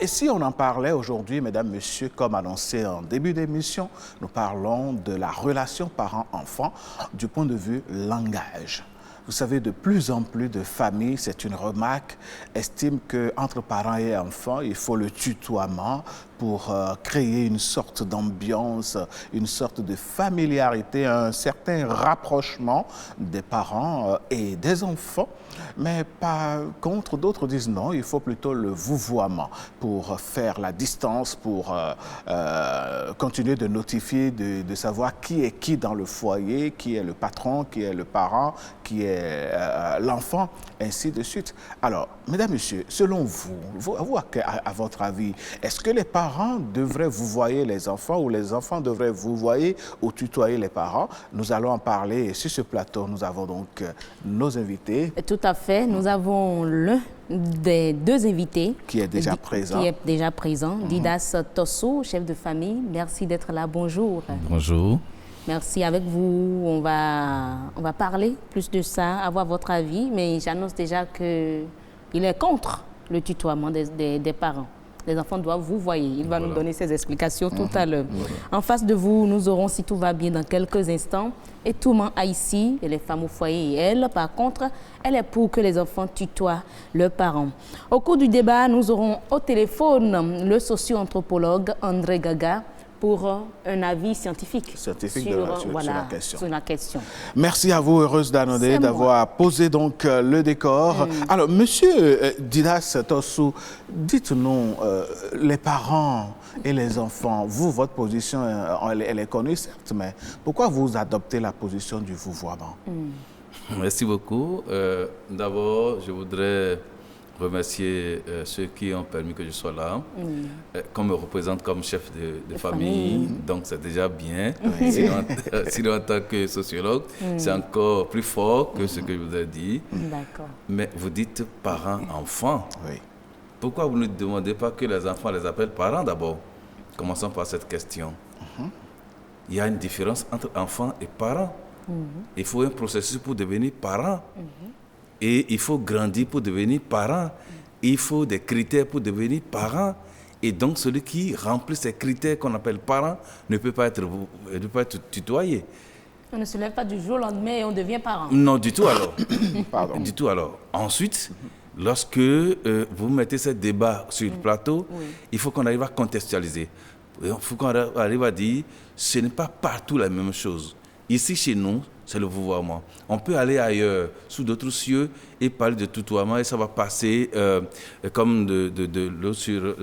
et si on en parlait aujourd'hui, mesdames, messieurs, comme annoncé en début d'émission, nous parlons de la relation parent-enfant du point de vue langage. Vous savez, de plus en plus de familles, c'est une remarque, estiment qu'entre parents et enfants, il faut le tutoiement pour créer une sorte d'ambiance, une sorte de familiarité, un certain rapprochement des parents et des enfants. Mais par contre, d'autres disent non, il faut plutôt le vouvoiement pour faire la distance, pour continuer de notifier, de savoir qui est qui dans le foyer, qui est le patron, qui est le parent, qui est l'enfant, ainsi de suite. Alors, mesdames, messieurs, selon vous, à votre avis, est-ce que les parents devraient vouvoyer les enfants ou les enfants devraient vouvoyer ou tutoyer les parents? Nous allons en parler sur ce plateau. Nous avons donc nos invités. Tout à fait. Nous avons l'un des deux invités qui est déjà présent. Didas Tosso, chef de famille. Merci d'être là. Bonjour. Bonjour. Merci. Avec vous, on va parler plus de ça, avoir votre avis, mais j'annonce déjà qu'il est contre le tutoiement des parents. Les enfants doivent vous voyer. Il va nous donner ses explications tout à l'heure. En face de vous, nous aurons, si tout va bien, dans quelques instants, Etouman Haïssi, elle est femme au foyer et elle, par contre, elle est pour que les enfants tutoient leurs parents. Au cours du débat, nous aurons au téléphone le socio-anthropologue André Gaga, pour un avis scientifique sur la question. Merci à vous, heureuse d'Anodé, d'avoir posé donc le décor. Alors, monsieur Didas Tosso, dites-nous, les parents et les enfants, vous, votre position, elle est connue, certes, mais pourquoi vous adoptez la position du vouvoiement? Merci beaucoup. D'abord, je voudrais remercier ceux qui ont permis que je sois là, qu'on me représente comme chef de famille, donc c'est déjà bien. Sinon, en tant que sociologue, c'est encore plus fort que ce que je vous ai dit. Mais vous dites parents-enfants. Pourquoi vous ne demandez pas que les enfants les appellent parents d'abord? Commençons par cette question. Il y a une différence entre enfants et parents. Il faut un processus pour devenir parent. Et il faut grandir pour devenir parent. Il faut des critères pour devenir parent. Et donc, celui qui remplit ces critères qu'on appelle parent ne peut pas être tutoyé. On ne se lève pas du jour au lendemain et on devient parent. Non, du tout alors. Du tout alors. Ensuite, lorsque vous mettez ce débat sur le plateau, il faut qu'on arrive à contextualiser. Il faut qu'on arrive à dire, ce n'est pas partout la même chose. Ici, chez nous, c'est le vouvoiement. On peut aller ailleurs, sous d'autres cieux, et parler de tutoiement, et ça va passer comme de l'eau sur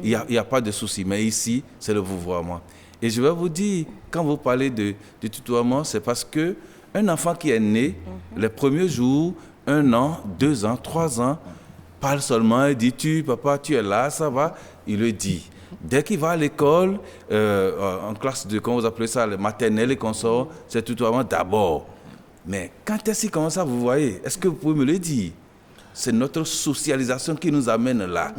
il n'y a pas de souci. Mais ici, c'est le vouvoiement. Et je vais vous dire, quand vous parlez de tutoiement, c'est parce qu'un enfant qui est né, les premiers jours, 1 an, 2 ans, 3 ans, parle seulement, il dit, papa, tu es là, ça va, il le dit. Dès qu'il va à l'école, en classe de, comment vous appelez ça, le maternelle et consort, c'est tutoiement d'abord. Mais quand est-ce qu'il commence à vous voyez? Est-ce que vous pouvez me le dire? C'est notre socialisation qui nous amène là.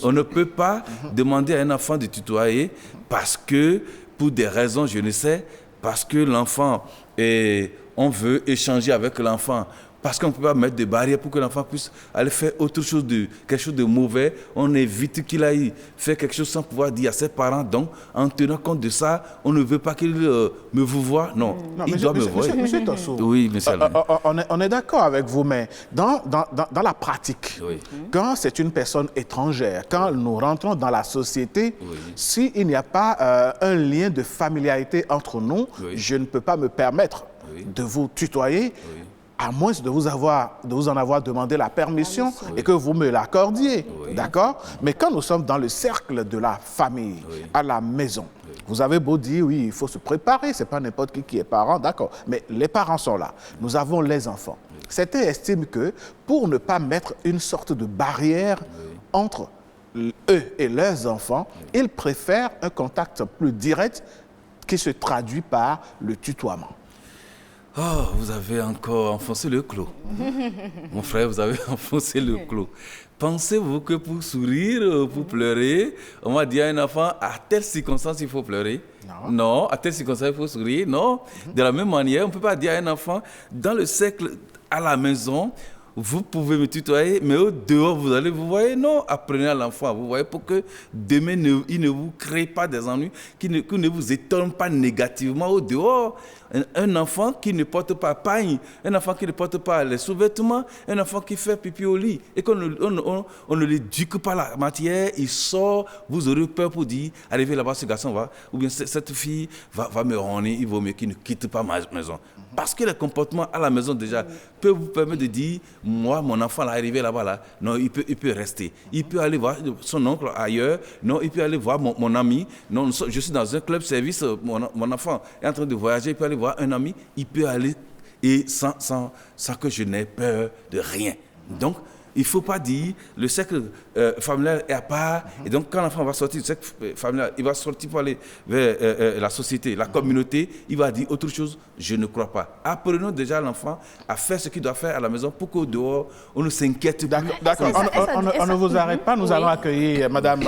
On ne peut pas demander à un enfant de tutoyer parce que, pour des raisons, je ne sais, parce que l'enfant, on veut échanger avec l'enfant. Parce qu'on ne peut pas mettre des barrières pour que l'enfant puisse aller faire autre chose, quelque chose de mauvais. On évite qu'il aille faire quelque chose sans pouvoir dire à ses parents. Donc, en tenant compte de ça, on ne veut pas qu'il me vous voie. Non, il doit me voir. Monsieur Tosso, oui, monsieur. On est d'accord avec vous, mais dans la pratique, quand c'est une personne étrangère, quand nous rentrons dans la société, s'il n'y a pas un lien de familiarité entre nous, je ne peux pas me permettre de vous tutoyer. À moins de vous en avoir demandé la permission et que vous me l'accordiez, d'accord? Mais quand nous sommes dans le cercle de la famille, à la maison, vous avez beau dire, oui, il faut se préparer, c'est pas n'importe qui est parent, d'accord? Mais les parents sont là, nous avons les enfants. Certains estiment que pour ne pas mettre une sorte de barrière entre eux et leurs enfants, ils préfèrent un contact plus direct qui se traduit par le tutoiement. Oh, vous avez encore enfoncé le clou. Mon frère, vous avez enfoncé le clou. Pensez-vous que pour sourire, pour pleurer, on va dire à un enfant, à telle circonstance, il faut pleurer? Non. À telle circonstance, il faut sourire? Non. De la même manière, on ne peut pas dire à un enfant, dans le cercle, à la maison, vous pouvez me tutoyer, mais au dehors, vous allez vous voyez. Non, apprenez à l'enfant à vous voyez pour que demain, il ne vous crée pas des ennuis, qu'il ne vous étonne pas négativement au dehors. Un enfant qui ne porte pas pagne, un enfant qui ne porte pas les sous-vêtements, un enfant qui fait pipi au lit et qu'on ne l'éduque pas la matière, il sort, vous aurez peur pour dire, arrivé là-bas, ce garçon va, ou bien cette fille va me rogner, il vaut mieux qu'il ne quitte pas ma maison. Parce que les comportements à la maison déjà peuvent vous permettre de dire, moi, mon enfant là, arrivé là-bas, là, non, il peut rester. Il peut aller voir son oncle ailleurs, non, il peut aller voir mon ami, non, je suis dans un club service, mon enfant est en train de voyager, il peut aller voir un ami, il peut aller et sans que je n'ai peur de rien. Donc, il ne faut pas dire le cercle familial est à part. Et donc, quand l'enfant va sortir du cercle familial, il va sortir pour aller vers la société, la communauté, il va dire autre chose, je ne crois pas. Apprenons déjà l'enfant à faire ce qu'il doit faire à la maison pour qu'au dehors, on ne s'inquiète plus. D'accord, on ne vous arrête pas. Nous allons accueillir Madame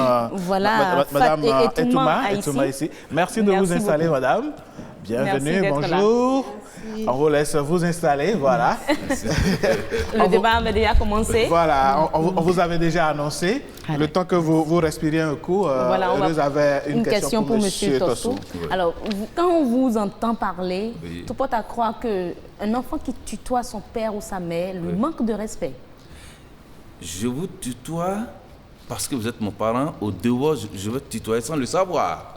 Etouma ici. Merci de vous installer, Madame. Bienvenue, bonjour. On vous laisse vous installer, voilà. Le débat avait déjà commencé. Voilà, on vous avait déjà annoncé. Le temps que vous respiriez un coup, voilà, vous avez une question pour M. Tosso. Alors, quand on vous entend parler, tout porte à croire qu'un enfant qui tutoie son père ou sa mère lui manque de respect. Je vous tutoie parce que vous êtes mon parent. Au dehors, je veux te tutoyer sans le savoir.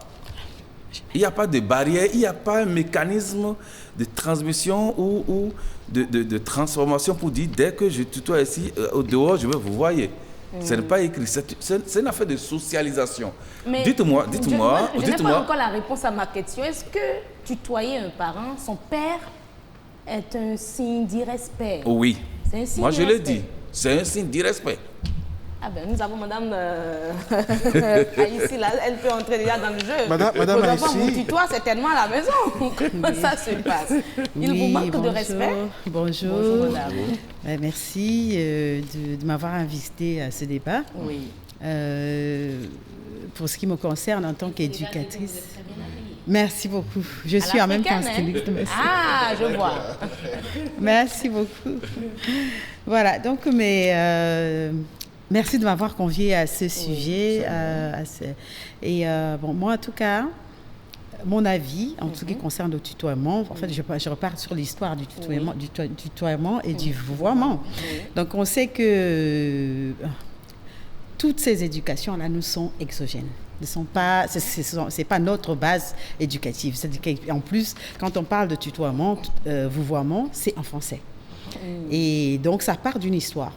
Il n'y a pas de barrière, il n'y a pas un mécanisme de transmission ou de transformation pour dire dès que je tutoie ici, au dehors, je veux vous voyez. Ce n'est pas écrit, c'est une affaire de socialisation. Mais dites-moi. Je n'ai pas encore la réponse à ma question. Est-ce que tutoyer un parent, son père, est un signe d'irrespect? Oui. C'est un signe Moi, je l'ai dit, c'est un signe d'irrespect. Ah ben, nous avons Madame Aïssi, là, elle peut entrer déjà dans le jeu. Madame Aïssi. Vous tutoie certainement à la maison. Comment ça se passe? Il vous manque de respect? Bonjour. Bonjour, madame. Merci de m'avoir invité à ce débat. Oui. Pour ce qui me concerne en tant qu'éducatrice. Merci beaucoup. Je suis en même temps styliste. Ah, je vois. Merci beaucoup. Voilà, donc, merci de m'avoir conviée à ce sujet. Moi, en tout cas, mon avis, en ce qui concerne le tutoiement, en fait, je repars sur l'histoire du tutoiement, du tutoiement et du vouvoiement. Donc, on sait que toutes ces éducations-là nous sont exogènes. C'est pas notre base éducative. C'est-à-dire qu'en plus, quand on parle de tutoiement, vouvoiement, c'est en français. Et donc, ça part d'une histoire.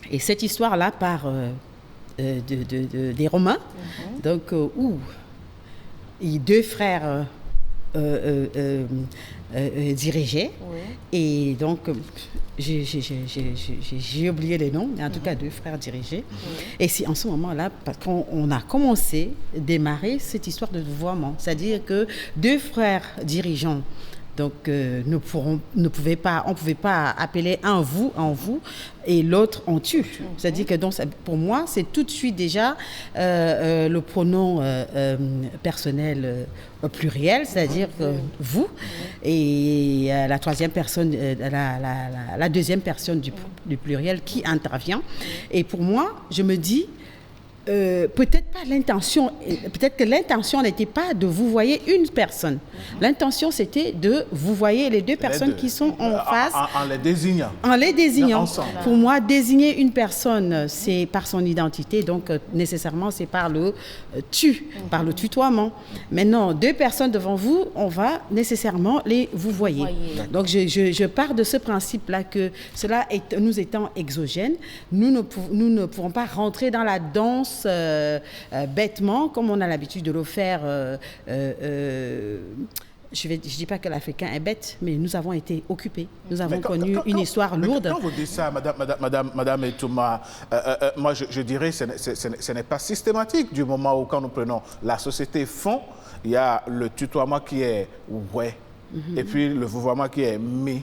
Et cette histoire-là part des Romains, donc où deux frères dirigeaient. Et donc, j'ai oublié les noms, mais en tout cas, deux frères dirigeaient. Et c'est en ce moment-là qu'on a commencé à démarrer cette histoire de vouvoiement. C'est-à-dire que deux frères dirigeants, donc, on ne pouvait pas appeler un vous en vous et l'autre en tu. C'est-à-dire que donc, pour moi, c'est tout de suite déjà le pronom personnel pluriel, c'est-à-dire vous, et la troisième personne, la deuxième personne du pluriel qui intervient. Et pour moi, je me dis, peut-être que l'intention n'était pas de vous voyer une personne. L'intention, c'était de vous voyer les deux personnes qui sont en face. En les désignant. En les désignant. Ensemble. Pour moi, désigner une personne, c'est par son identité, donc nécessairement, c'est par le par le tutoiement. Maintenant, deux personnes devant vous, on va nécessairement les vous voyer. Donc, je pars de ce principe-là que cela nous étant exogène, nous ne pourrons pas rentrer dans la danse bêtement, comme on a l'habitude de le faire. Je ne dis pas que l'Africain est bête, mais nous avons été occupés. Nous avons connu une histoire lourde. Quand vous dites ça, Madame Etouma, moi je dirais que ce n'est pas systématique du moment où, quand nous prenons la société fond, il y a le tutoiement qui est ouais, et puis le vouvoiement qui est mi.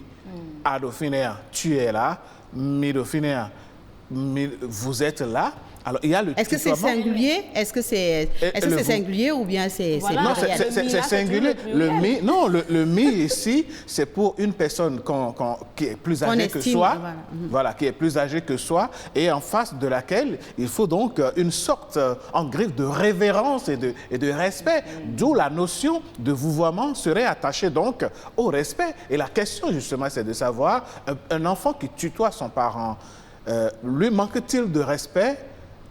Adophinéen, tu es là, mi-dophinéen, vous êtes là. Alors, il y a le Est-ce que c'est tutoiement. singulier? Est-ce que c'est singulier ou bien c'est Voilà. Non, pluriel? c'est singulier. Le mi ici, c'est pour une personne qui est plus âgée que estime, soi, voilà. voilà, qui est plus âgée que soi, et en face de laquelle il faut donc une sorte, en griffe, de révérence et de respect, d'où la notion de vouvoiement serait attachée donc au respect. Et la question, justement, c'est de savoir, un enfant qui tutoie son parent, lui manque-t-il de respect?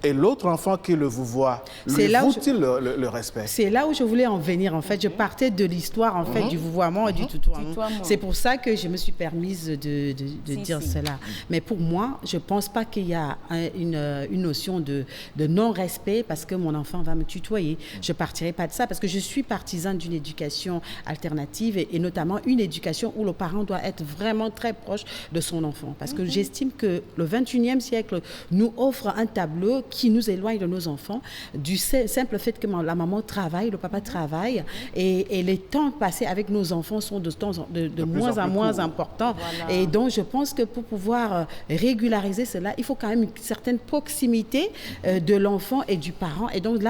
Et l'autre enfant qui le vouvoie, lui vaut-il le respect? C'est là où je voulais en venir, en fait. Je partais de l'histoire, en fait, du vouvoiement et du tutoiement. C'est pour ça que je me suis permise de dire cela. Mais pour moi, je ne pense pas qu'il y a une notion de non-respect parce que mon enfant va me tutoyer. Je ne partirai pas de ça parce que je suis partisane d'une éducation alternative et notamment une éducation où le parent doit être vraiment très proche de son enfant. Parce que j'estime que le 21e siècle nous offre un tableau qui nous éloigne de nos enfants, du simple fait que la maman travaille, le papa travaille, et les temps passés avec nos enfants sont de moins en moins importants. Voilà. Et donc, je pense que pour pouvoir régulariser cela, il faut quand même une certaine proximité de l'enfant et du parent. Et donc,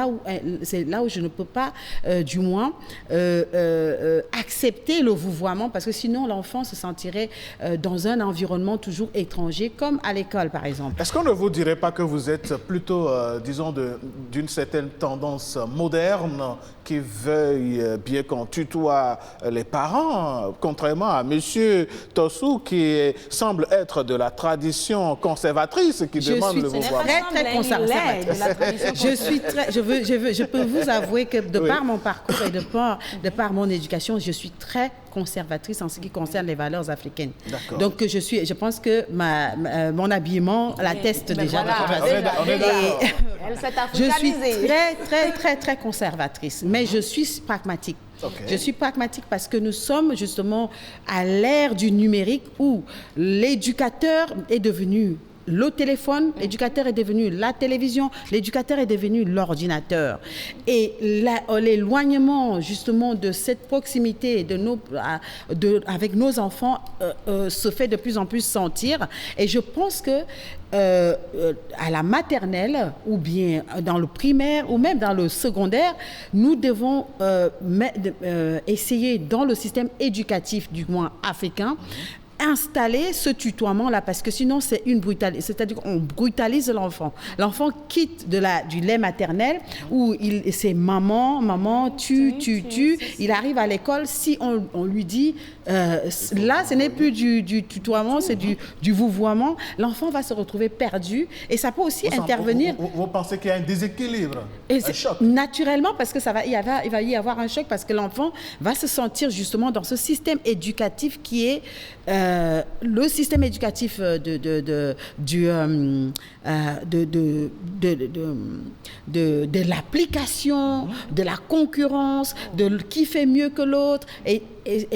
c'est là où je ne peux pas, du moins, accepter le vouvoiement, parce que sinon, l'enfant se sentirait dans un environnement toujours étranger, comme à l'école, par exemple. Est-ce qu'on ne vous dirait pas que vous êtes plutôt, disons, d'une certaine tendance moderne qui veuille bien qu'on tutoie les parents, contrairement à M. Tossou qui semble être de la tradition conservatrice qui demande le vouvoiement? Je suis très conservatrice. Je peux vous avouer que de par mon parcours et de par mon éducation, je suis très conservatrice en ce qui concerne les valeurs africaines. Donc je pense que mon habillement l'atteste déjà. Je suis très conservatrice, mais je suis pragmatique. Je suis pragmatique parce que nous sommes justement à l'ère du numérique où l'éducateur est devenu le téléphone, l'éducateur est devenu la télévision, l'éducateur est devenu l'ordinateur. Et l'éloignement justement de cette proximité avec nos enfants se fait de plus en plus sentir. Et je pense que à la maternelle ou bien dans le primaire ou même dans le secondaire, nous devons essayer dans le système éducatif du moins africain installer ce tutoiement-là, parce que sinon c'est une brutalité, c'est-à-dire qu'on brutalise l'enfant. L'enfant quitte du lait maternel où c'est maman, tu. Il arrive à l'école, si on lui dit là ce n'est plus du tutoiement, c'est du vouvoiement, l'enfant va se retrouver perdu et ça peut aussi intervenir. Vous pensez qu'il y a un déséquilibre, un choc? Naturellement, parce que il va y avoir un choc parce que l'enfant va se sentir justement dans ce système éducatif qui est le système éducatif de l'application, de la concurrence, de qui fait mieux que l'autre, et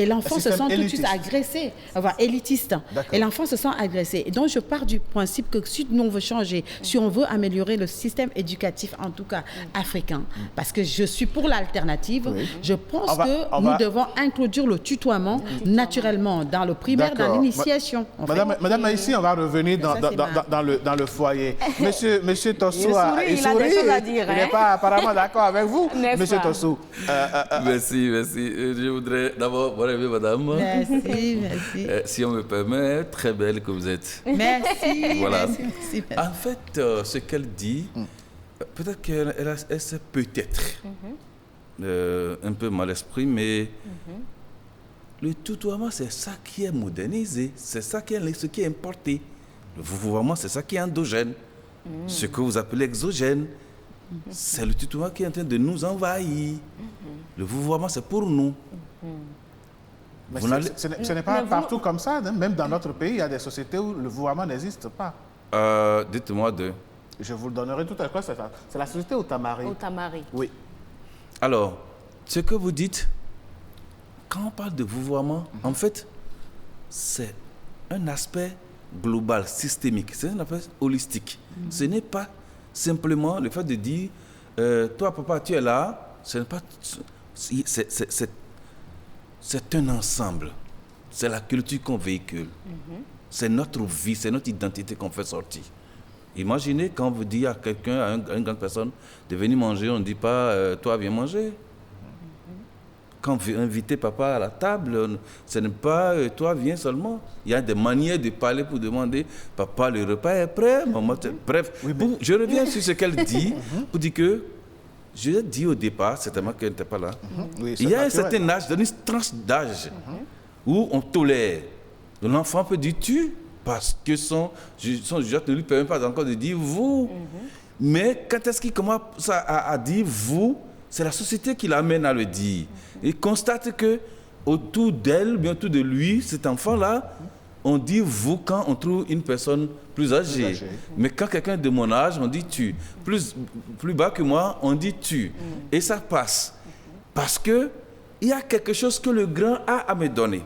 l'enfant se sent tout de suite agressé, élitiste. Et l'enfant se sent agressé. Et donc, je pars du principe que si nous on veut changer, si on veut améliorer le système éducatif, en tout cas africain, parce que je suis pour l'alternative, je pense que nous devons introduire le tutoiement naturellement dans le primaire, dans l'initiation. Madame Maïssi, on va revenir dans le foyer. Monsieur Tossou, il a des choses à dire. Il n'est pas apparemment d'accord avec vous, Monsieur Tossou. Merci. Je voudrais d'abord, bonne madame. Merci. Si on me permet, très belle que vous êtes. Merci. Voilà. Merci. En fait, ce qu'elle dit, peut-être qu'elle sait peut-être un peu mal exprimé, mais le tutoiement, c'est ça qui est modernisé, c'est ça qui est, ce qui est importé. Le vouvoiement, c'est ça qui est endogène. Ce que vous appelez exogène, c'est le tutoiement qui est en train de nous envahir. Le vouvoiement, c'est pour nous. Mais ce n'est pas partout comme ça. Hein? Même dans notre pays, il y a des sociétés où le vouvoiement n'existe pas. Dites-moi deux. Je vous le donnerai tout à l'heure. C'est la société Otamari. Otamari. Oui. Alors, ce que vous dites, quand on parle de vouvoiement, en fait, c'est un aspect global, systémique. C'est un aspect holistique. Ce n'est pas simplement le fait de dire toi, papa, tu es là. Ce n'est pas... C'est un ensemble. C'est la culture qu'on véhicule. C'est notre vie, c'est notre identité qu'on fait sortir. Imaginez quand vous dites à quelqu'un, à une grande personne, de venir manger, on ne dit pas toi viens manger. Quand vous invitez papa à la table, ce n'est pas toi viens seulement. Il y a des manières de parler pour demander papa le repas est prêt, maman. Bref, je reviens sur ce qu'elle dit pour dire que je l'ai dit au départ, certainement qu'elle n'était pas là. Oui, il y a un certain âge, dans une tranche d'âge où on tolère. L'enfant peut dire tu parce que son jugeote ne lui permet pas encore de dire vous. Mais quand est-ce qu'il commence à dire vous, c'est la société qui l'amène à le dire. Il constate que autour d'elle, bien autour de lui, cet enfant-là, on dit vous quand on trouve une personne plus âgée. Mais quand quelqu'un de mon âge, on dit tu. Plus bas que moi, on dit tu. Et ça passe. Parce qu'il y a quelque chose que le grand a à me donner.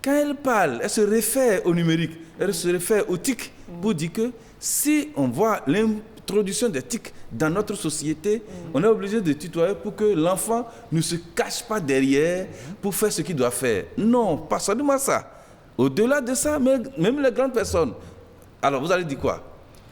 Quand elle parle, elle se réfère au numérique, elle se réfère au TIC pour dire que si on voit l'introduction des TIC dans notre société, on est obligé de tutoyer pour que l'enfant ne se cache pas derrière pour faire ce qu'il doit faire. Non, pas seulement ça. Au-delà de ça, même les grandes personnes. Alors, vous allez dire quoi?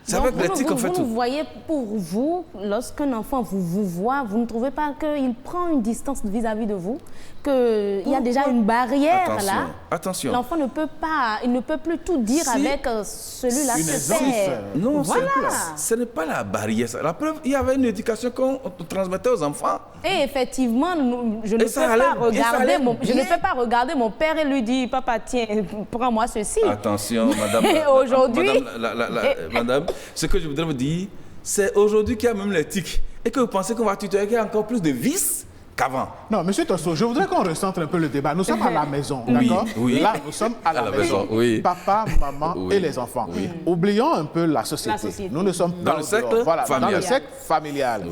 C'est avec les TIC qu'on fait tout. Vous voyez, pour vous, lorsqu'un enfant vous voit, vous ne trouvez pas qu'il prend une distance vis-à-vis de vous, qu'il y a déjà une barrière là? Attention. L'enfant ne peut pas, il ne peut plus tout dire avec celui-là. Non, voilà. Ce n'est pas la barrière. La preuve, il y avait une éducation qu'on transmettait aux enfants. Et effectivement, je ne peux pas regarder mon père et lui dire, papa, tiens, prends-moi ceci. Attention, madame. Aujourd'hui, madame, ce que je voudrais vous dire, c'est aujourd'hui qu'il y a même les tics. Et que vous pensez qu'on va tutoyer qu'il y a encore plus de vices qu'avant. Non, monsieur Tosso, je voudrais qu'on recentre un peu le débat. Nous sommes à la maison, d'accord? Là, nous sommes à la maison. Papa, maman et les enfants. Oublions un peu la société. Nous ne sommes pas dans le cercle familial. Dans le cercle familial.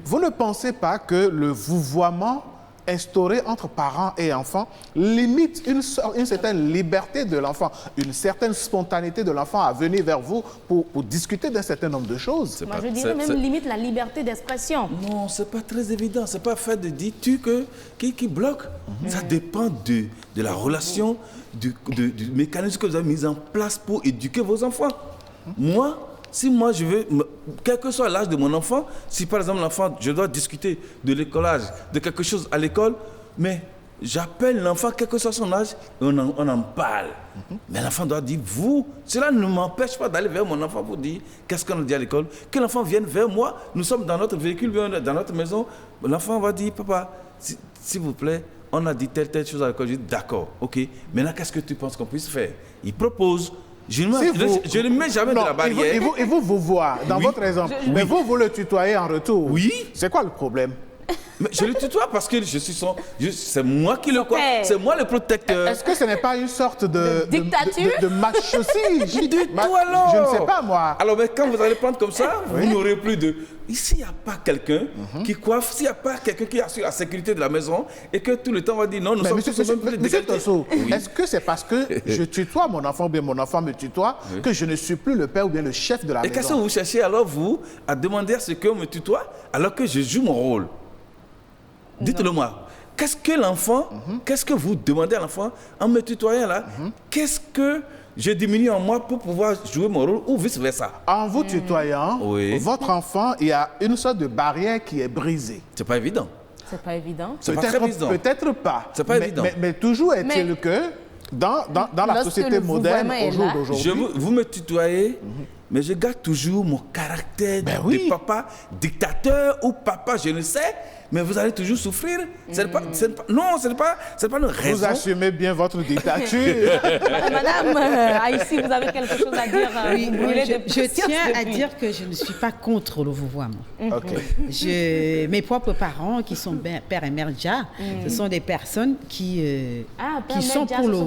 Vous ne pensez pas que le vouvoiement instauré entre parents et enfants limite une certaine liberté de l'enfant, une certaine spontanéité de l'enfant à venir vers vous pour discuter d'un certain nombre de choses? Moi, je dirais même limite la liberté d'expression. Non, c'est pas très évident. C'est pas fait de dire tu qui bloque. Ça dépend de la relation, du mécanisme que vous avez mis en place pour éduquer vos enfants. Si moi je veux, quel que soit l'âge de mon enfant, si par exemple l'enfant, je dois discuter de l'écolage, de quelque chose à l'école, mais j'appelle l'enfant, quel que soit son âge, et on en parle. Mais l'enfant doit dire vous. Cela ne m'empêche pas d'aller vers mon enfant pour dire qu'est-ce qu'on a dit à l'école. Que l'enfant vienne vers moi, nous sommes dans notre véhicule, dans notre maison, l'enfant va dire papa, s'il vous plaît, on a dit telle chose à l'école. Je dis d'accord, ok, maintenant qu'est-ce que tu penses qu'on puisse faire? Il propose. Je ne mets jamais de la barrière. Et vous voir, dans votre exemple. Mais vous le tutoyez en retour. Oui. C'est quoi le problème? Mais je le tutoie parce que c'est moi qui le crois. C'est moi le protecteur. Est-ce que ce n'est pas une sorte de dictature de match aussi? Du tout alors. Je ne sais pas moi. Alors mais quand vous allez prendre comme ça, vous n'aurez plus de... Ici, il n'y a pas quelqu'un qui coiffe, s'il n'y a pas quelqu'un qui assure la sécurité de la maison et que tout le temps on va dire non, nous sommes tous Monsieur Tosso, est-ce que c'est parce que je tutoie mon enfant ou bien mon enfant me tutoie que je ne suis plus le père ou bien le chef de la maison? Et qu'est-ce que vous cherchez alors, vous, à demander à ce qu'on me tutoie alors que je joue mon rôle? Dites-le moi. Qu'est-ce que l'enfant, qu'est-ce que vous demandez à l'enfant en me tutoyant là? Qu'est-ce que je diminue en moi pour pouvoir jouer mon rôle ou vice-versa? En vous tutoyant, votre enfant, il y a une sorte de barrière qui est brisée. C'est pas évident. C'est pas évident. C'est pas très évident. Peut-être pas. C'est pas évident. Mais toujours est-il que dans la société moderne, au jour d'aujourd'hui... Vous me tutoyez, mais je garde toujours mon caractère de papa dictateur ou papa je ne sais, mais vous allez toujours souffrir. Ce n'est pas une raison. Vous assumez bien votre dictature. Madame, ici, vous avez quelque chose à dire. Je tiens à dire que je ne suis pas contre le vouvoiement. Mes propres parents, qui sont père et mère déjà, ce sont des personnes qui sont pour le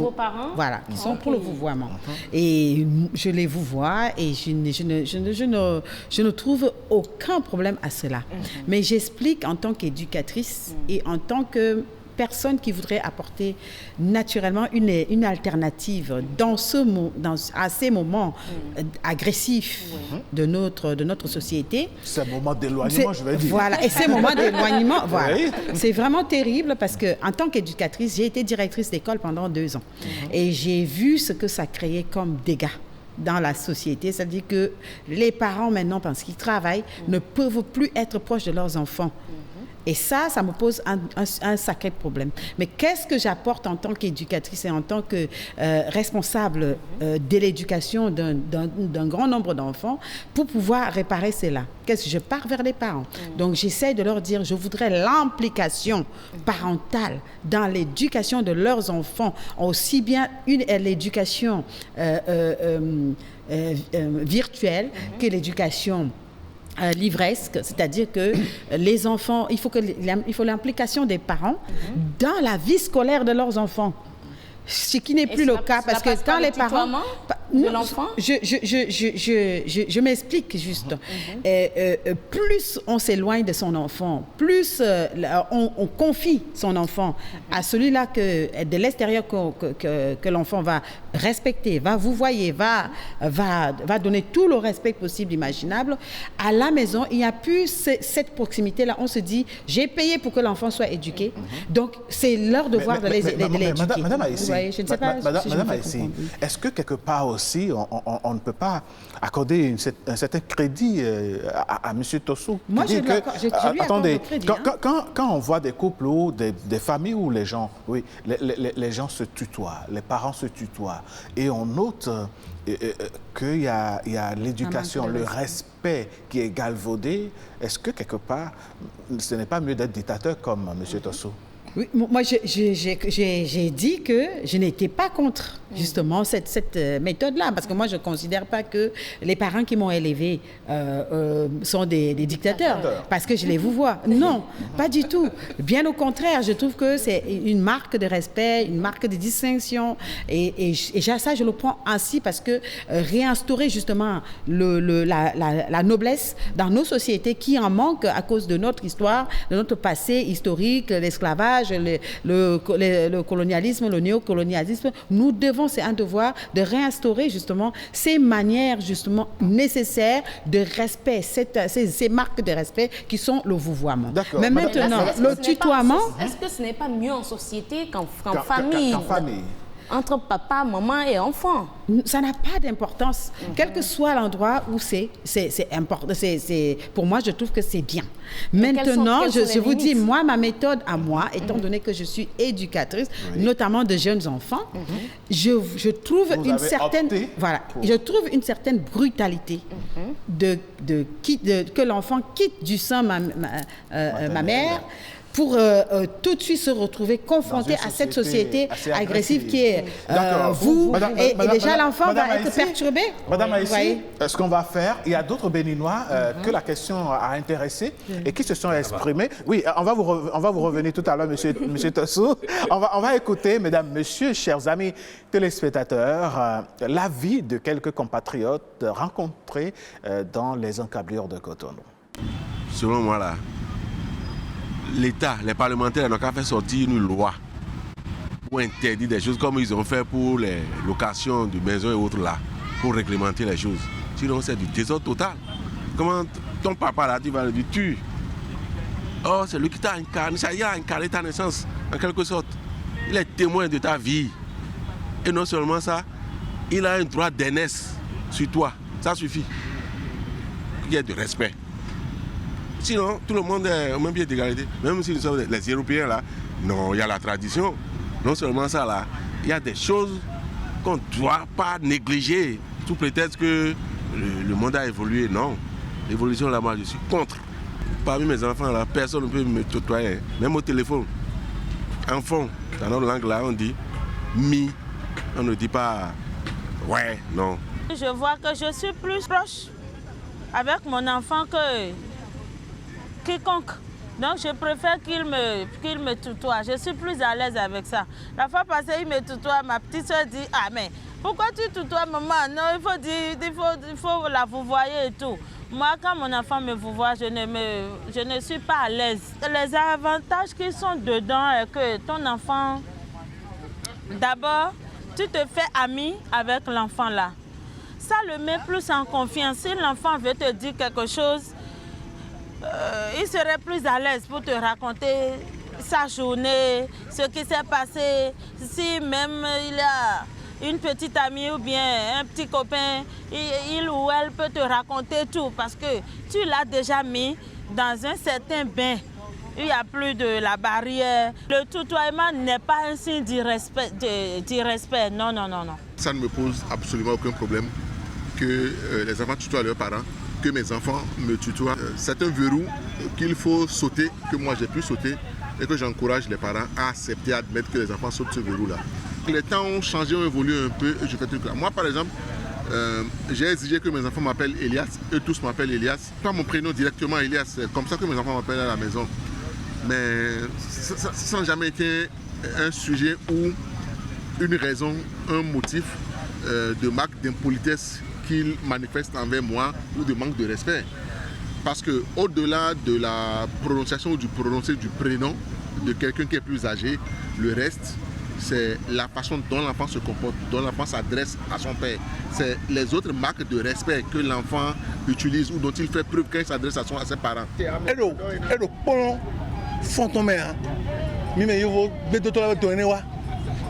qui sont pour le vouvoiement. Et je les vouvoie et je ne trouve aucun problème à cela. Mais j'explique en tant qu'éducatrice et en tant que personne qui voudrait apporter naturellement une alternative à ces moments agressifs de notre société. Ces moments d'éloignement, je vais dire. Voilà, et ces moments d'éloignement, c'est vraiment terrible parce qu'en tant qu'éducatrice, j'ai été directrice d'école pendant 2 ans. Et j'ai vu ce que ça créait comme dégâts dans la société. Ça veut dire que les parents maintenant, parce qu'ils travaillent, ne peuvent plus être proches de leurs enfants. Et ça me pose un sacré problème. Mais qu'est-ce que j'apporte en tant qu'éducatrice et en tant que responsable de l'éducation d'un grand nombre d'enfants pour pouvoir réparer cela? Je pars vers les parents. Donc, j'essaie de leur dire, je voudrais l'implication parentale dans l'éducation de leurs enfants, aussi bien l'éducation virtuelle que l'éducation livresque, c'est-à-dire que les enfants, il faut l'implication des parents dans la vie scolaire de leurs enfants. Ce qui n'est plus le cas parce que quand les parents de l'enfant, je m'explique juste. Plus on s'éloigne de son enfant, plus on confie son enfant à celui-là de l'extérieur que l'enfant va respecter, va vous voyez, va donner tout le respect possible, imaginable. À la maison, il n'y a plus cette proximité-là. On se dit, j'ai payé pour que l'enfant soit éduqué, donc c'est leur devoir de l'éduquer. Madame Aïssi, je ne sais pas Madame Aïssi, est-ce que quelque part aussi, on ne peut pas accorder un certain crédit à M. Tosso? Moi, je lui accorde le crédit. Quand on voit des couples ou des familles où les gens se tutoient, les parents se tutoient, et on note qu'il y a l'éducation, le respect qui est galvaudé, est-ce que quelque part, ce n'est pas mieux d'être dictateur comme M. Tosso? Oui, moi, j'ai dit que je n'étais pas contre, justement, cette méthode-là, parce que moi, je ne considère pas que les parents qui m'ont élevé sont des dictateurs, parce que je les vous vois. Non, pas du tout. Bien au contraire, je trouve que c'est une marque de respect, une marque de distinction, et ça, je le prends ainsi, parce que réinstaurer, justement, la noblesse dans nos sociétés qui en manquent à cause de notre histoire, de notre passé historique, l'esclavage, le colonialisme, le néocolonialisme, nous devons, c'est un devoir de réinstaurer justement ces manières justement nécessaires de respect, ces marques de respect qui sont le vouvoiement. Mais maintenant, le tutoiement... Est-ce que ce n'est pas mieux en société qu'en famille? Entre papa, maman et enfant. Ça n'a pas d'importance. Quel que soit l'endroit où c'est important. Pour moi, je trouve que c'est bien. Maintenant, je vous dis, moi, ma méthode à moi, étant donné que je suis éducatrice, notamment de jeunes enfants, je trouve je trouve une certaine brutalité que l'enfant quitte du sein ma mère, pour tout de suite se retrouver confronté à cette société agressive qui est vous. Et déjà, l'enfant va être perturbé. Madame Aïssi, ce qu'on va faire, il y a d'autres Béninois que la question a intéressé et qui se sont exprimés. Oui, on va vous revenir tout à l'heure, monsieur Tosso. On va écouter, mesdames, messieurs, chers amis téléspectateurs, l'avis de quelques compatriotes rencontrés dans les encablures de Cotonou. Selon moi, là, l'État, les parlementaires n'ont qu'à faire sortir une loi pour interdire des choses comme ils ont fait pour les locations de maisons et autres là, pour réglementer les choses. Sinon, c'est du désordre total. Comment ton papa là, tu vas le dire, tu. Oh, c'est lui qui t'a incarné, ça y a incarné ta naissance, en quelque sorte. Il est témoin de ta vie. Et non seulement ça, il a un droit d'aînesse sur toi. Ça suffit. Il y a de respect. Sinon, tout le monde est au même pied d'égalité. Même si nous sommes les Européens, là, non, il y a la tradition. Non seulement ça, là, il y a des choses qu'on ne doit pas négliger sous prétexte que le monde a évolué. Non, l'évolution, là, moi, je suis contre. Parmi mes enfants, là, personne ne peut me tutoyer, même au téléphone. Enfant, dans notre langue, là, on dit « mi ». On ne dit pas « ouais », non. Je vois que je suis plus proche avec mon enfant que quiconque. Donc je préfère qu'il me tutoie. Je suis plus à l'aise avec ça. La fois passée, il me tutoie. Ma petite soeur dit, ah mais pourquoi tu tutoies maman? Non, il faut la vouvoyer et tout. Moi, quand mon enfant me vouvoie, je ne suis pas à l'aise. Les avantages qui sont dedans est que ton enfant, d'abord, tu te fais ami avec l'enfant là. Ça le met plus en confiance. Si l'enfant veut te dire quelque chose, il serait plus à l'aise pour te raconter sa journée, ce qui s'est passé. Si même une petite amie ou bien un petit copain, il ou elle peut te raconter tout parce que tu l'as déjà mis dans un certain bain. Il n'y a plus de la barrière. Le tutoiement n'est pas un signe d'irrespect. Non, non, non, non. Ça ne me pose absolument aucun problème que les enfants tutoient leurs parents, que mes enfants me tutoient. C'est un verrou qu'il faut sauter, que moi j'ai pu sauter, et que j'encourage les parents à accepter, à admettre que les enfants sautent ce verrou-là. Les temps ont changé, ont évolué un peu, et je fais tout ça. Moi, par exemple, j'ai exigé que mes enfants m'appellent Elias, eux tous m'appellent Elias. Pas mon prénom directement Elias, c'est comme ça que mes enfants m'appellent à la maison. Mais ça n'a jamais été un sujet ou une raison, un motif de marque d'impolitesse qu'ils manifestent envers moi ou de manque de respect. Parce qu'au-delà de la prononciation ou du prononcé du prénom de quelqu'un qui est plus âgé, le reste, c'est la façon dont l'enfant se comporte, dont l'enfant s'adresse à son père. C'est les autres marques de respect que l'enfant utilise ou dont il fait preuve quand il s'adresse à ses parents. Fantôme, mais il faut que tu aies donné wa.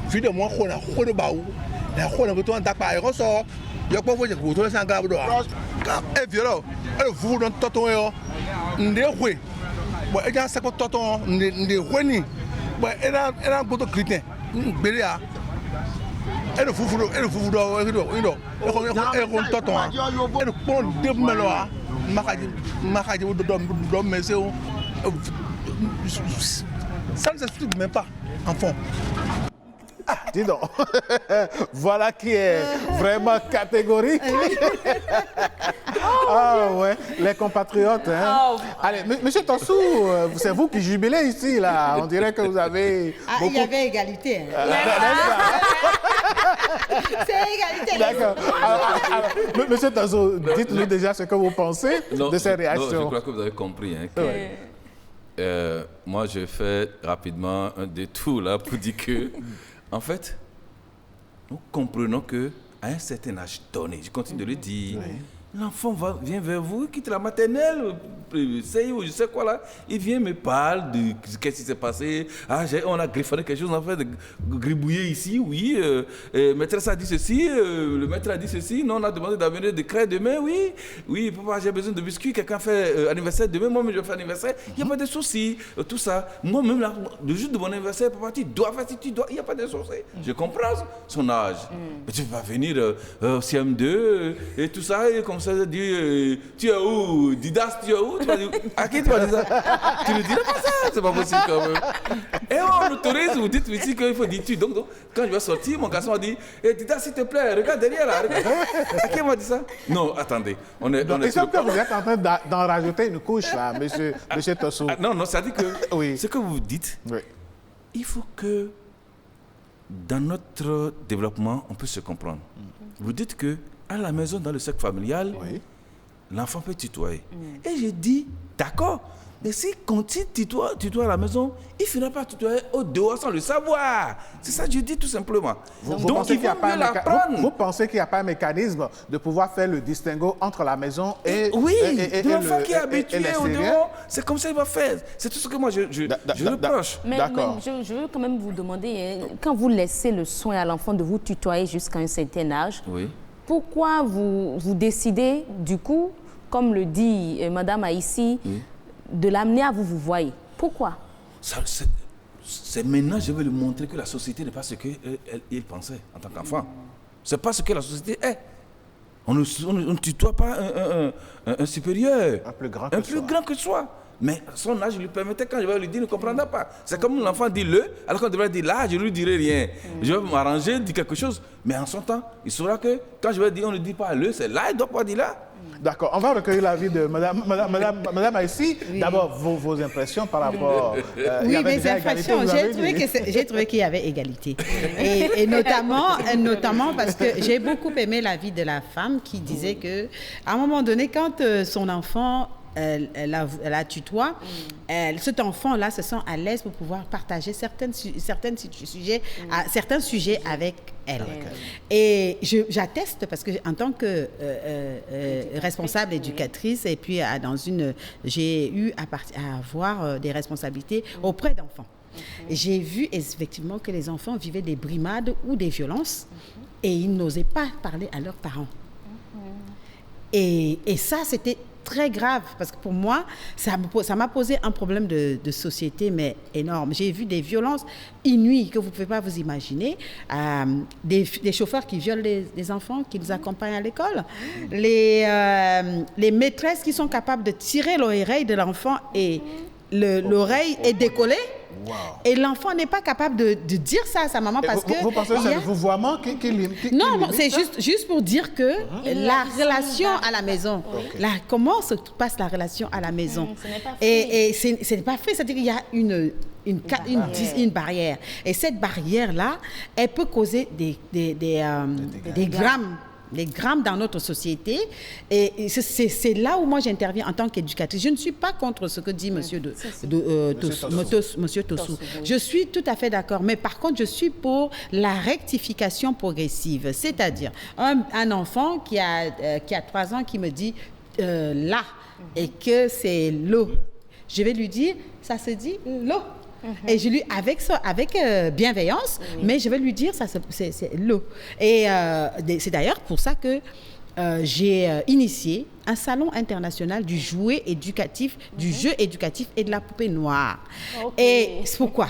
Vu de moi, on a quoi de baou. La quoi de toi, t'as pas ressort. Il y a pas de quoi de ça grave doa. Et violent. Et vous dans tonton yo. Ndé ouais. Bon, et ça quoi tonton ndé ouais ni. Bon, elle beaucoup chrétien. Bélia. Et le foufou do. Et tonton. Et le pont de meloa. Makaji do mais ça ne s'explique même pas, enfant. Ah, dis donc, voilà qui est vraiment catégorique. Ah ouais, les compatriotes. Hein. Oh. Allez, monsieur Tassou, c'est vous qui jubilez ici, là. On dirait que vous avez... beaucoup... il y avait égalité. Hein. C'est égalité. D'accord. Alors, monsieur Tassou, dites-nous déjà ce que vous pensez de ces réactions. Non, je crois que vous avez compris. Hein, moi, je fais rapidement un détour là pour dire que, en fait, nous comprenons que à un certain âge donné, je continue de le dire, l'enfant vient vers vous, quitte la maternelle, je sais quoi là, il vient me parle de qu'est-ce qui s'est passé. Ah, on a griffonné quelque chose, en fait, gribouillé ici, oui. Maîtresse a dit ceci, le maître a dit ceci. Non, on a demandé d'amener des craies demain, oui. Oui, papa, j'ai besoin de biscuits. Quelqu'un fait anniversaire demain, moi-même je vais faire anniversaire. Il n'y a pas de souci, tout ça. Moi-même, là, le jour de mon anniversaire, papa, tu dois faire si tu dois. Il n'y a pas de souci. Je comprends son âge. Mais tu vas venir au CM2 et tout ça, et comme ça, dit, tu es où? Didas, tu es où? Tu vas dire, à qui tu vas dire ça? Tu ne diras pas ça, c'est pas possible quand même. Et on autorise, vous dites ici qu'il faut dire tu. Donc, quand je vais sortir, mon garçon a dit, Didas, s'il te plaît, regarde derrière là. Regarde. À qui m'a dit ça? Non, attendez. On est sur que vous êtes en train d'en rajouter une couche là, monsieur Tassou. Non, ça dit que oui. Ce que vous dites, il faut que dans notre développement, on peut se comprendre. Vous dites que à la maison, dans le cercle familial, l'enfant peut tutoyer. Et j'ai dit, d'accord, mais si quand il tutoie à la maison, il ne finira pas tutoyer au dehors sans le savoir. C'est ça que je dis tout simplement. Donc il faut mieux l'apprendre. Vous pensez qu'il n'y a pas un mécanisme de pouvoir faire le distinguo entre la maison et l'enfant qui est habitué au dehors, c'est comme ça qu'il va faire. C'est tout ce que moi je reproche. Mais je veux quand même vous demander, quand vous laissez le soin à l'enfant de vous tutoyer jusqu'à un certain âge, pourquoi vous décidez, du coup, comme le dit Madame Aïssi, de l'amener à vous voyez? Pourquoi? C'est maintenant je vais lui montrer que la société n'est pas ce qu'il pensait en tant qu'enfant. Ce n'est pas ce que la société est. On ne tutoie pas un supérieur, un plus grand que soi. Mais son âge lui permettait, quand je vais lui dire, il ne comprendra pas. C'est comme l'enfant dit le, alors qu'on devrait dire là, je ne lui dirai rien. Je vais m'arranger, dire quelque chose. Mais en son temps, il saura que quand je vais dire, on ne dit pas le, c'est là, il ne doit pas dire là. D'accord, on va recueillir l'avis de Madame Aïssi. D'abord, vos impressions par rapport... oui, mes impressions, j'ai trouvé qu'il y avait égalité. Et notamment parce que j'ai beaucoup aimé l'avis de la femme qui disait qu'à un moment donné, quand son enfant... la tutoie, cet enfant-là se sent à l'aise pour pouvoir partager certains sujets avec elle. Et j'atteste parce que en tant que responsable éducatrice et puis j'ai eu à avoir des responsabilités auprès d'enfants. J'ai vu effectivement que les enfants vivaient des brimades ou des violences Et ils n'osaient pas parler à leurs parents. Et ça, c'était très grave, parce que pour moi, ça m'a posé un problème de société, mais énorme. J'ai vu des violences inouïes que vous ne pouvez pas vous imaginer. Des chauffeurs qui violent les enfants, qui les accompagnent à l'école. Les maîtresses qui sont capables de tirer l'oreille de l'enfant et l'oreille est décollée. Wow. Et l'enfant n'est pas capable de dire ça à sa maman parce que... Vous pensez que c'est le vouvoiement qui Non, c'est juste pour dire que la relation à la maison, comment se passe la relation à la maison. Ce n'est pas fait. Et ce n'est pas fait, c'est-à-dire qu'il y a une barrière. Et cette barrière-là, elle peut causer des grammes dans notre société. Et c'est là où moi j'interviens en tant qu'éducatrice. Je ne suis pas contre ce que dit Monsieur Tossou. Je suis tout à fait d'accord. Mais par contre, je suis pour la rectification progressive. C'est-à-dire, un enfant qui a 3 ans qui me dit là et que c'est l'eau. Je vais lui dire, ça se dit l'eau. Et je lui, avec bienveillance, mais je vais lui dire, ça c'est l'eau. Et c'est d'ailleurs pour ça que j'ai initié un salon international du jouet éducatif, du jeu éducatif et de la poupée noire. Et c'est pourquoi ?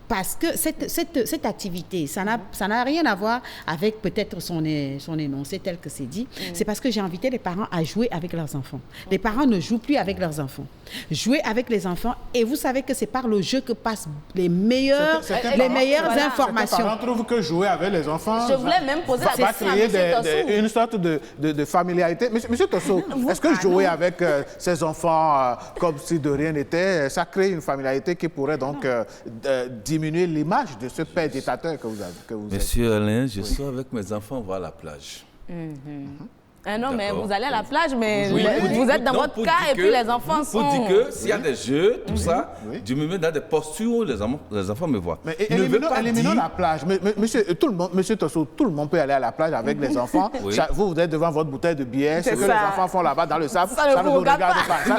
Parce que cette activité, ça n'a rien à voir avec peut-être son énoncé tel que c'est dit. C'est parce que j'ai invité les parents à jouer avec leurs enfants. Les parents ne jouent plus avec leurs enfants. Jouer avec les enfants, et vous savez que c'est par le jeu que passent les meilleures informations. Les parents trouvent que jouer avec les enfants... Je voulais même poser la question à M. Tossou. Une sorte de familiarité. Monsieur Tossou, est-ce que jouer avec ses enfants comme si de rien n'était, ça crée une familiarité qui pourrait donc diminuer l'image de ce père dictateur que vous êtes? Monsieur Alain, je suis avec mes enfants voir la plage. Ah non, mais vous allez à la plage, mais vous êtes dans votre cas et puis les enfants sont... Pour dire que s'il y a des jeux, tout ça, je me mets dans des postures où les enfants me voient. Mais éliminons la plage. Monsieur Tossou, tout le monde peut aller à la plage avec les enfants. Oui. Vous êtes devant votre bouteille de bière, ce que les enfants font là-bas dans le sable, ça ne vous regarde pas.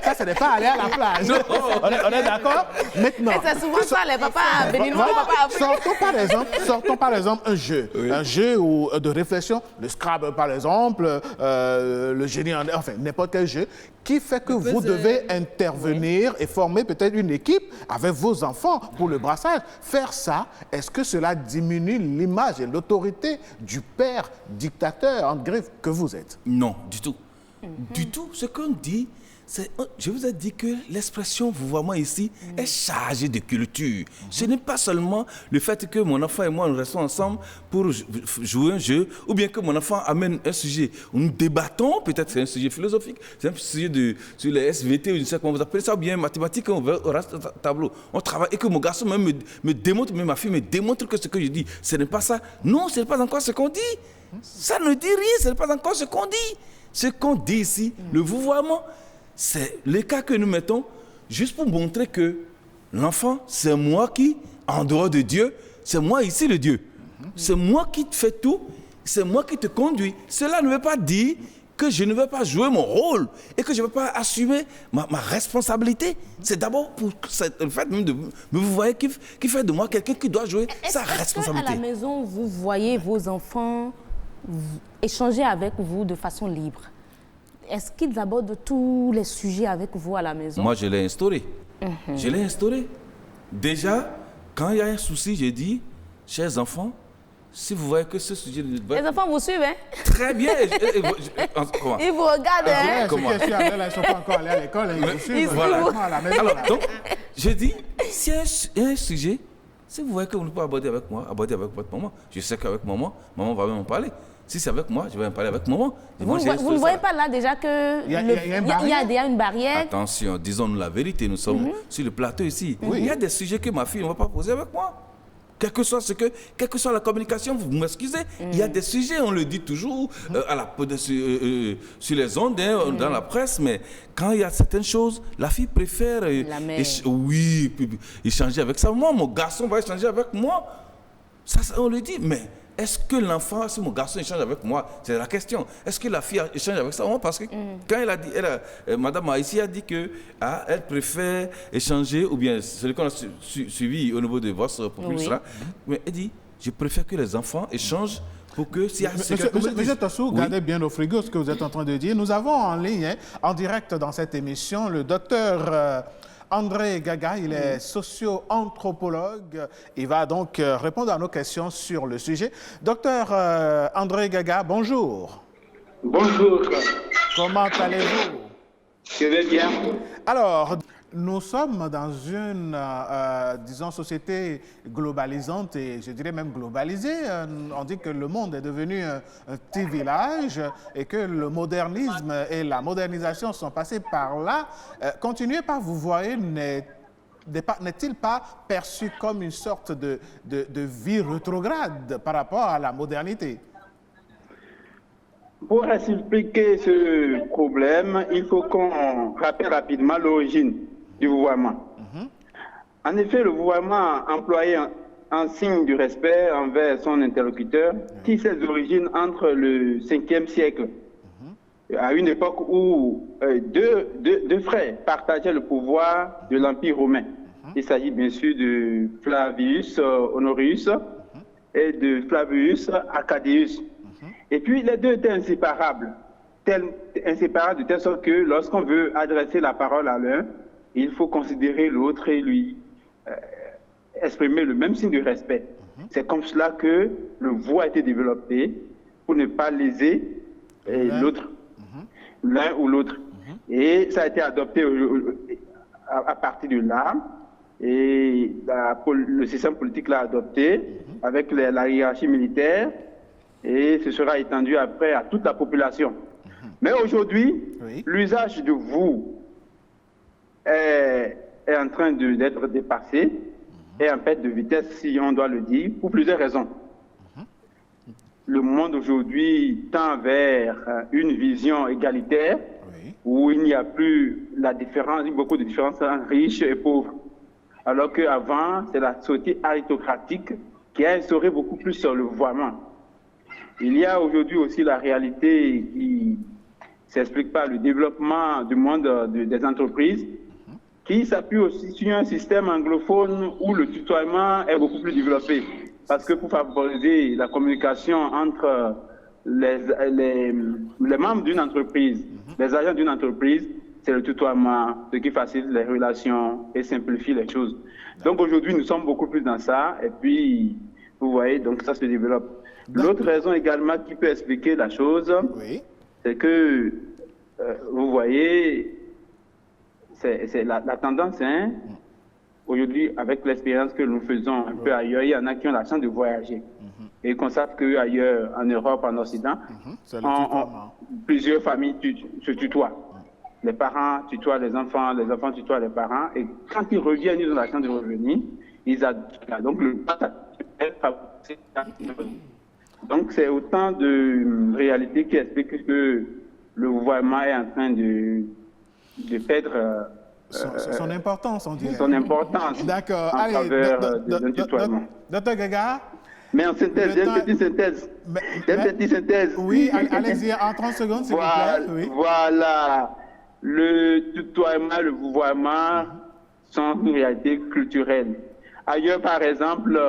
Ça, ce n'est pas aller à la plage. On est d'accord? Maintenant. C'est souvent ça, les papas béninois, les papas africains. Sortons par exemple un jeu. Un jeu de réflexion, le Scrabble par exemple, le génie en... Enfin, n'importe quel jeu, qui fait que vous devez intervenir et former peut-être une équipe avec vos enfants pour le brassage. Faire ça, est-ce que cela diminue l'image et l'autorité du père dictateur, en griffe, que vous êtes? Non, du tout. Du tout. Ce qu'on dit, je vous ai dit que l'expression vouvoiement ici est chargée de culture. Ce n'est pas seulement le fait que mon enfant et moi nous restons ensemble pour jouer un jeu, ou bien que mon enfant amène un sujet. Nous débattons, peut-être c'est un sujet philosophique, c'est un sujet sur les SVT, ou je ne sais comment vous appelez ça, ou bien mathématiques, on reste au tableau. On travaille et que mon garçon même me démontre, même ma fille me démontre que ce que je dis, ce n'est pas ça. Non, ce n'est pas encore ce qu'on dit. Ça ne dit rien, ce n'est pas encore ce qu'on dit. Ce qu'on dit ici, le vouvoiement, c'est le cas que nous mettons juste pour montrer que l'enfant, c'est moi qui, en dehors de Dieu, c'est moi ici le Dieu. C'est moi qui te fais tout, c'est moi qui te conduis. Cela ne veut pas dire que je ne veux pas jouer mon rôle et que je ne veux pas assumer ma responsabilité. C'est d'abord pour le fait même de vous voyez qui fait de moi quelqu'un qui doit jouer sa responsabilité. Est-ce qu'à la maison, vous voyez vos enfants échanger avec vous de façon libre? Est-ce qu'ils abordent tous les sujets avec vous à la maison? Moi, je l'ai instauré. Je l'ai instauré. Déjà, quand il y a un souci, j'ai dit, chers enfants, si vous voyez que ce sujet... Les enfants vous suivent, hein? Très bien. Comment? Ils vous regardent, hein? Comment? Ils ne sont pas encore allés à l'école, ils vous suivent. Voilà. Alors, donc, j'ai dit, s'il y a un sujet, si vous voyez que vous ne pouvez pas aborder avec moi, abordez avec votre maman. Je sais qu'avec maman va même en parler. Si c'est avec moi, je vais en parler avec maman. Vous ne voyez pas là déjà qu'il y a déjà une barrière? Attention, disons-nous la vérité, nous sommes sur le plateau ici. Il y a des sujets que ma fille ne va pas poser avec moi. Quelle que soit la communication, vous m'excusez, il y a des sujets, on le dit toujours sur les ondes, dans la presse, mais quand il y a certaines choses, la fille préfère échanger avec sa maman. Mon garçon va échanger avec moi. Ça, on le dit, mais est-ce que l'enfant, si mon garçon échange avec moi, c'est la question. Est-ce que la fille échange avec sa maman? Parce que quand elle a dit, Madame Maïssi a dit que elle préfère échanger, ou bien celui qu'on a suivi au niveau de votre population, mais elle dit, Je préfère que les enfants échangent pour que s'il y a Monsieur Tassou, gardez bien au frigo ce que vous êtes en train de dire. Nous avons en ligne, en direct dans cette émission, le docteur André Gaga. Il est socio-anthropologue. Il va donc répondre à nos questions sur le sujet. Docteur André Gaga, bonjour. Bonjour. Comment allez-vous? Je vais bien. Alors, nous sommes dans une, disons, société globalisante et je dirais même globalisée. On dit que le monde est devenu un petit village et que le modernisme et la modernisation sont passés par là. Continuer par vous voyez n'est-il pas perçu comme une sorte de vie rétrograde par rapport à la modernité? Pour expliquer ce problème, il faut qu'on rappelle rapidement l'origine du vouvoiement. En effet, le vouvoiement employé en signe de respect envers son interlocuteur tire ses origines entre le 5e siècle, à une époque où deux frères partageaient le pouvoir de l'Empire romain. Il s'agit bien sûr de Flavius Honorius et de Flavius Arcadius. Et puis les deux étaient inséparables de telle sorte que lorsqu'on veut adresser la parole à l'un, il faut considérer l'autre et lui exprimer le même signe de respect. C'est comme cela que le vou a été développé pour ne pas léser l'autre, l'un ou l'autre. Et ça a été adopté à partir de là. Et le système politique l'a adopté avec la hiérarchie militaire. Et ce sera étendu après à toute la population. Mais aujourd'hui, l'usage de vous est en train d'être dépassé et en perte de vitesse, si on doit le dire, pour plusieurs raisons. Le monde aujourd'hui tend vers une vision égalitaire où il n'y a plus beaucoup de différences entre riches et pauvres. Alors qu'avant, c'est la société aristocratique qui a instauré beaucoup plus sur le vouvoiement. Il y a aujourd'hui aussi la réalité qui s'explique par le développement du monde des entreprises qui s'appuie aussi sur un système anglophone où le tutoiement est beaucoup plus développé. Parce que pour favoriser la communication entre les membres d'une entreprise, les agents d'une entreprise, c'est le tutoiement, ce qui facilite les relations et simplifie les choses. Donc aujourd'hui, nous sommes beaucoup plus dans ça et puis, vous voyez, donc ça se développe. L'autre raison également qui peut expliquer la chose, c'est que, vous voyez, c'est la tendance, aujourd'hui, avec l'expérience que nous faisons un peu ailleurs, il y en a qui ont la chance de voyager. Et qu'on sache qu'ailleurs, en Europe, en Occident, plusieurs familles se tutoient. Les parents tutoient les enfants tutoient les parents. Et quand ils reviennent, ils ont la chance de revenir, ils adoptent. Donc, le donc, c'est autant de réalités qui expliquent que le vouvoiement est en train de perdre son importance, on dirait. Son importance. D'accord. En faveur d'un tutoiement. Docteur Gaga. Mais en synthèse, j'ai une petite synthèse. Oui, allez-y, en 30 secondes, s'il vous plaît. Oui. Voilà. Le tutoiement, le vouvoiement sont une réalité culturelle. Ailleurs, par exemple,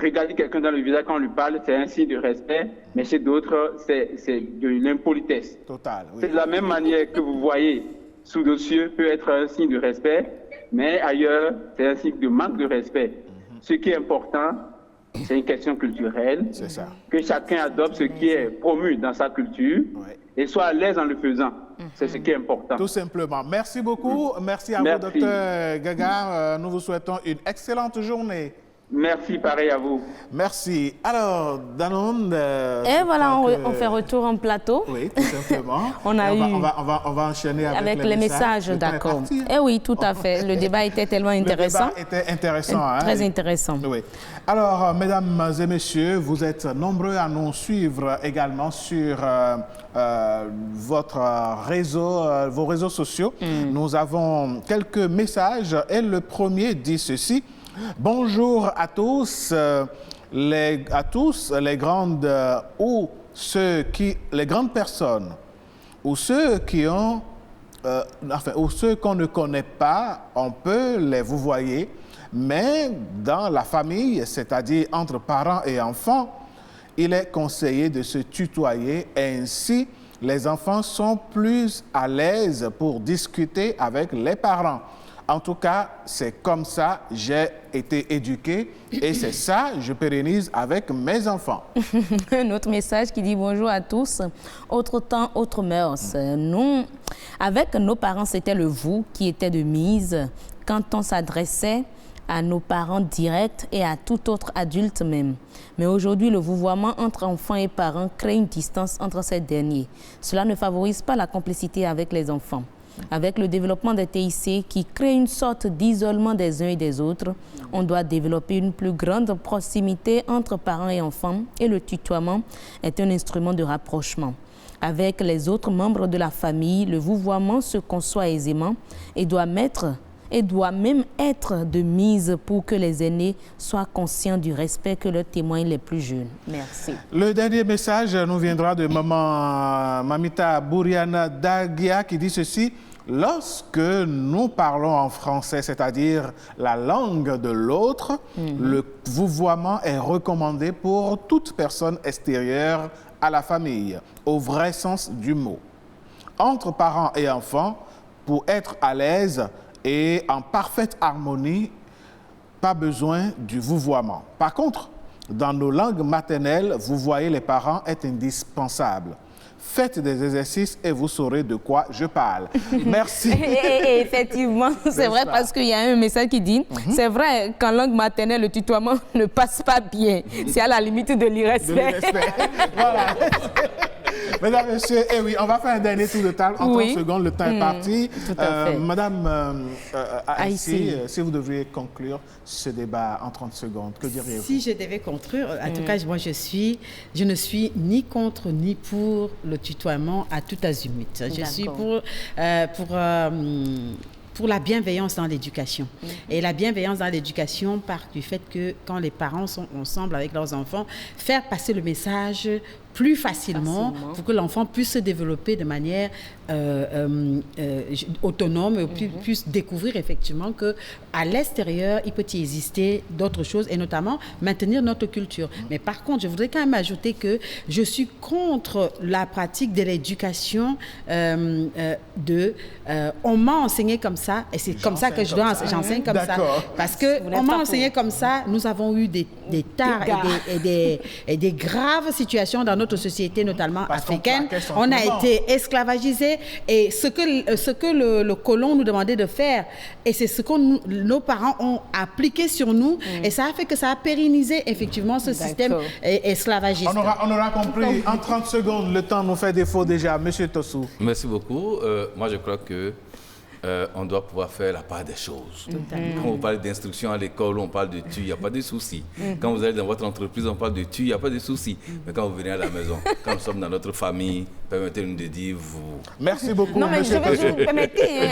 regarder quelqu'un dans le visage quand on lui parle, c'est un signe de respect, mais chez d'autres, c'est de l'impolitesse. Total. Oui. C'est de la même manière que vous voyez, sous nos cieux peut être un signe de respect, mais ailleurs, c'est un signe de manque de respect. Ce qui est important, c'est une question culturelle. C'est ça. Que chacun adopte ce qui est promu dans sa culture et soit à l'aise en le faisant. C'est ce qui est important. Tout simplement. Merci beaucoup. Merci à vous, docteur Gaga. Nous vous souhaitons une excellente journée. Merci, pareil à vous. Merci. Alors, Danone... Et voilà, on fait retour en plateau. Oui, tout simplement. On va enchaîner avec les messages. D'accord. Et oui, tout à fait. Le débat était tellement intéressant. Le débat était intéressant. Très intéressant. Oui. Alors, mesdames et messieurs, vous êtes nombreux à nous suivre également sur vos réseaux sociaux. Nous avons quelques messages et le premier dit ceci. Bonjour à tous, les grandes ou les grandes personnes ou ceux qui ont, ou ceux qu'on ne connaît pas, on peut les vouvoyer, Mais dans la famille, c'est-à-dire entre parents et enfants, il est conseillé de se tutoyer. Ainsi, les enfants sont plus à l'aise pour discuter avec les parents. En tout cas, c'est comme ça j'ai été éduqué et c'est ça je pérennise avec mes enfants. Un autre message qui dit bonjour à tous. Autre temps, autre mœurs. Nous, avec nos parents, c'était le vous qui était de mise quand on s'adressait à nos parents directs et à tout autre adulte même. Mais aujourd'hui, le vouvoiement entre enfants et parents crée une distance entre ces derniers. Cela ne favorise pas la complicité avec les enfants. Avec le développement des TIC qui crée une sorte d'isolement des uns et des autres, on doit développer une plus grande proximité entre parents et enfants et le tutoiement est un instrument de rapprochement. Avec les autres membres de la famille, le vouvoiement se conçoit aisément et doit même être de mise pour que les aînés soient conscients du respect que leur témoignent les plus jeunes. Merci. Le dernier message nous viendra de maman Mamita Bouriana Dagia qui dit ceci. Lorsque nous parlons en français, c'est-à-dire la langue de l'autre, le vouvoiement est recommandé pour toute personne extérieure à la famille, au vrai sens du mot. Entre parents et enfants, pour être à l'aise et en parfaite harmonie, pas besoin du vouvoiement. Par contre, dans nos langues maternelles, vouvoyer les parents est indispensable. Faites des exercices et vous saurez de quoi je parle. Merci. Et effectivement, c'est vrai parce qu'il y a un message qui dit, c'est vrai qu'en langue maternelle, le tutoiement ne passe pas bien. C'est à la limite de l'irrespect. Voilà. Mesdames, Messieurs, eh oui, on va faire un dernier tour de table. En 30 secondes, le temps est parti. Madame Aïssi, si vous deviez conclure ce débat en 30 secondes, que diriez-vous? Si je devais conclure, en tout cas, moi, je ne suis ni contre ni pour le tutoiement à tout azimut. Je suis pour la bienveillance dans l'éducation. Et la bienveillance dans l'éducation part du fait que quand les parents sont ensemble avec leurs enfants, faire passer le message plus facilement pour que l'enfant puisse se développer de manière autonome et puisse découvrir effectivement qu'à l'extérieur, il peut y exister d'autres choses et notamment maintenir notre culture. Mais par contre, je voudrais quand même ajouter que je suis contre la pratique de l'éducation on m'a enseigné comme ça et c'est comme ça que j'enseigne comme ça. Parce qu'on m'a enseigné comme ça, nous avons eu des tares et des graves situations dans notre société, notamment africaine. On a été esclavagisés et ce que le colon nous demandait de faire, et c'est ce que nos parents ont appliqué sur nous, et ça a fait que ça a pérennisé effectivement ce système esclavagiste. On aura compris. En 30 secondes, le temps nous fait défaut déjà. Monsieur Tossou. Merci beaucoup. Moi, je crois que on doit pouvoir faire la part des choses. Quand vous parlez d'instruction à l'école, on parle de tu, il n'y a pas de souci. Quand vous allez dans votre entreprise, on parle de tu, il n'y a pas de souci. Mais quand vous venez à la maison, quand nous sommes dans notre famille, permettez-nous de dire vous. Merci beaucoup. Non, mais je vous permettez,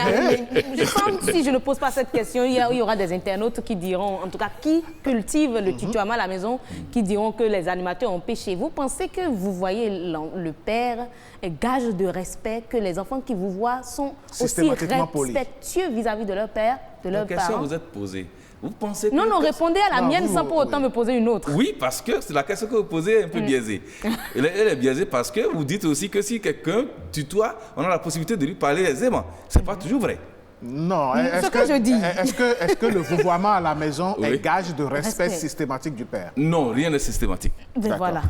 je pense que si je ne pose pas cette question, il y aura des internautes qui diront, en tout cas, qui cultivent le tutoiement à la maison, qui diront que les animateurs ont péché. Vous pensez que vous voyez le père gage de respect, que les enfants qui vous voient sont aussi respectueux vis-à-vis de leur père, de leurs parents? La question vous êtes posée. Vous pensez que... Non, répondez à la mienne sans pour autant me poser une autre. Oui, parce que c'est la question que vous posez est un peu biaisée. Elle est biaisée parce que vous dites aussi que si quelqu'un tutoie, on a la possibilité de lui parler aisément. Ce n'est pas toujours vrai. Non, ce que je dis. Est-ce que le vouvoiement à la maison est gage de respect systématique du père? Non, rien n'est systématique. Voilà.